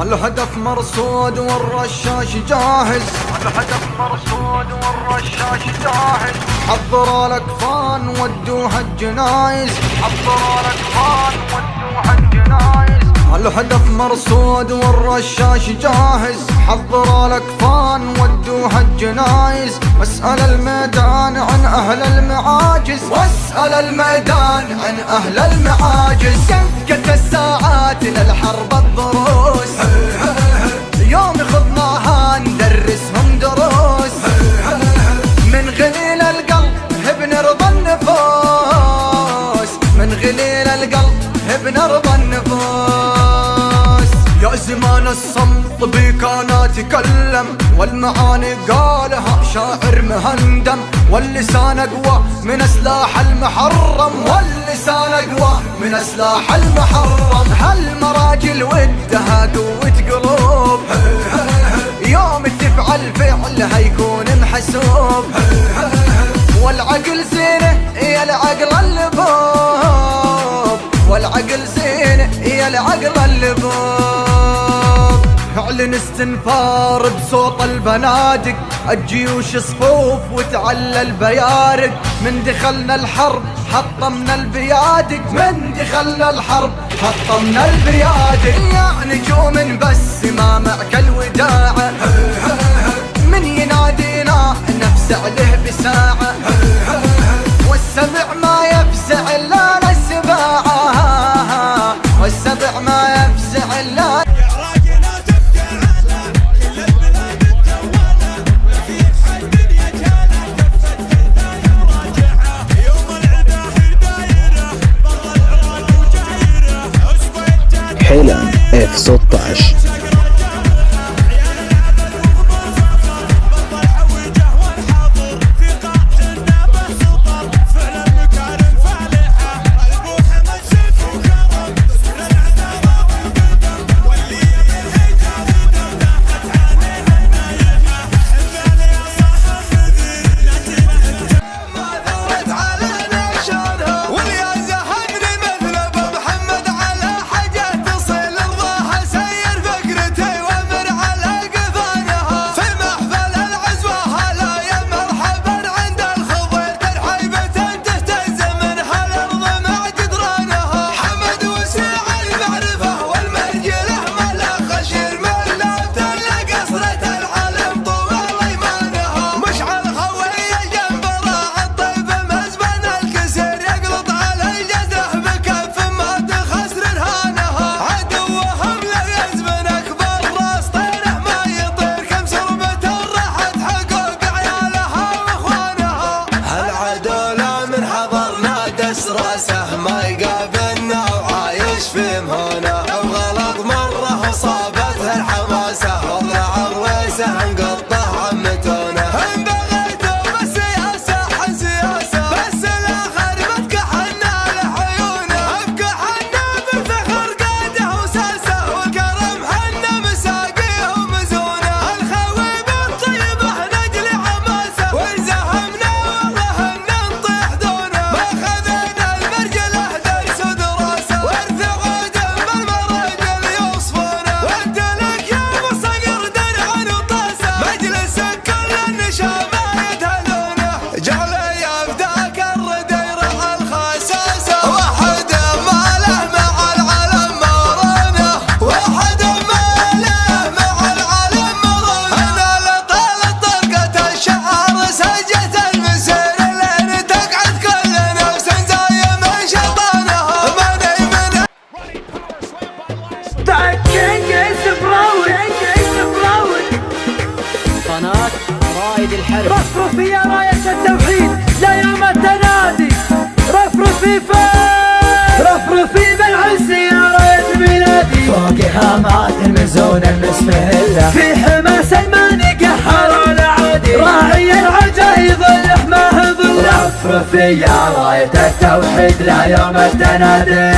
الهدف مرصود والرشاش جاهز، الهدف مرصود والرشاش جاهز. حضروا الاكفان ودوها الجنايز، حضروا الاكفان ودوها الجنايز. الهدف مرصود والرشاش جاهز، حضروا الاكفان ودوها الجنايز. واسأل الميدان عن اهل المعاجز، واسأل الميدان عن اهل المعاجز. دقت الساعات للحرب الضروس، يوم خضناها ندرسهم دروس. من غليل القلب بنرضى النفوس، من غليل القلب بنرضى النفوس. يا زمان الصمت بيك انا تكلم، والمعاني قالها شاعر مهندم. واللسان اقوى من سلاح المحرم، واللسان اقوى من سلاح المحرم. هالمراجل ودها قوة قلوب، يوم تفعل فعلها يكون محسوب. والعقل زينه يا العقل اللبوب، والعقل زينه يا العقل اللبوب. اعلن استنفار بصوت البنادق، الجيوش صفوف وتعلى البيارق. من دخلنا الحرب حطمنا البيادق، من دخلنا الحرب حطمنا البيادق. يا نجوم بس ما معك الوداعة، من ينادينا نفزع له بساعة. والسبع ما يفزع الا السباعة، والسبع ما يفزع الا. حلم F16. راسه ما يقابلنا وعايش في مهانة، وغلط مرة وصابته الحماسة. والله عرويسه نقطه عمتونه، ان بغيتوا بالسياسة حن سياسة، بس الاخر بتكحنا لعيونه. بكحنا بالفخر قاده وساسه، والكرم حنا مساقيه ومزونه. الخوي بالطيبة نجلي عماسة، وانزهمنا والله ان نطيح دونه. ما خذينا المرجله درس ودراسة، وارث عودم بالمراجل يوصفونه. وانت لك يا مصقر درعا وطاسة، مجلسك كل النشامة يدهلونه. جعله يفداك الردير على الخساسة، واحد ما له مع العلم مرونه، واحد ما له مع العلم مرونه. انا لطالت طلقة الشعر سجت المسير، لين تقعد كل نفس زي من شيطانها. ماني من قناة رائد الحرب. رفرفي يا راية التوحيد لا يوم التنادي، رفرفي فين رفرفي بالعز يا راية بلادي. فوق هامات المزون المسمهلة، في حماس الماني قهر العادي. راعي العجايب الحماه نظل رفرفي يا راية التوحيد لا يوم التنادي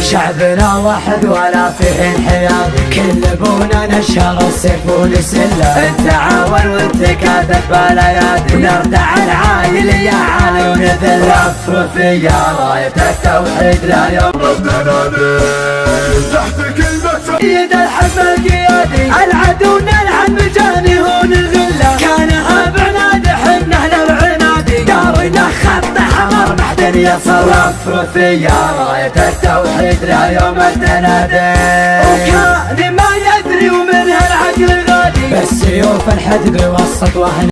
شعبنا واحد ولا فيه انحياد كل ابونا نشر السيف ونسله التعاون والتكاتف بالايادي نردع العايل يا عالي ونذل رفرفي يا راية التوحيد لا يوم التنادي تحت كلمة يد الحب القيادي العدو نلعن مجانيه ونغله كانها بعناد حنه للعنادي دارنا خط حمر بعدين يصل رفرفي يا راية التوحيد لا يوم التنادي وكان ما يدري ومنها العقل غادي بالسيوف الحدب وسط وهن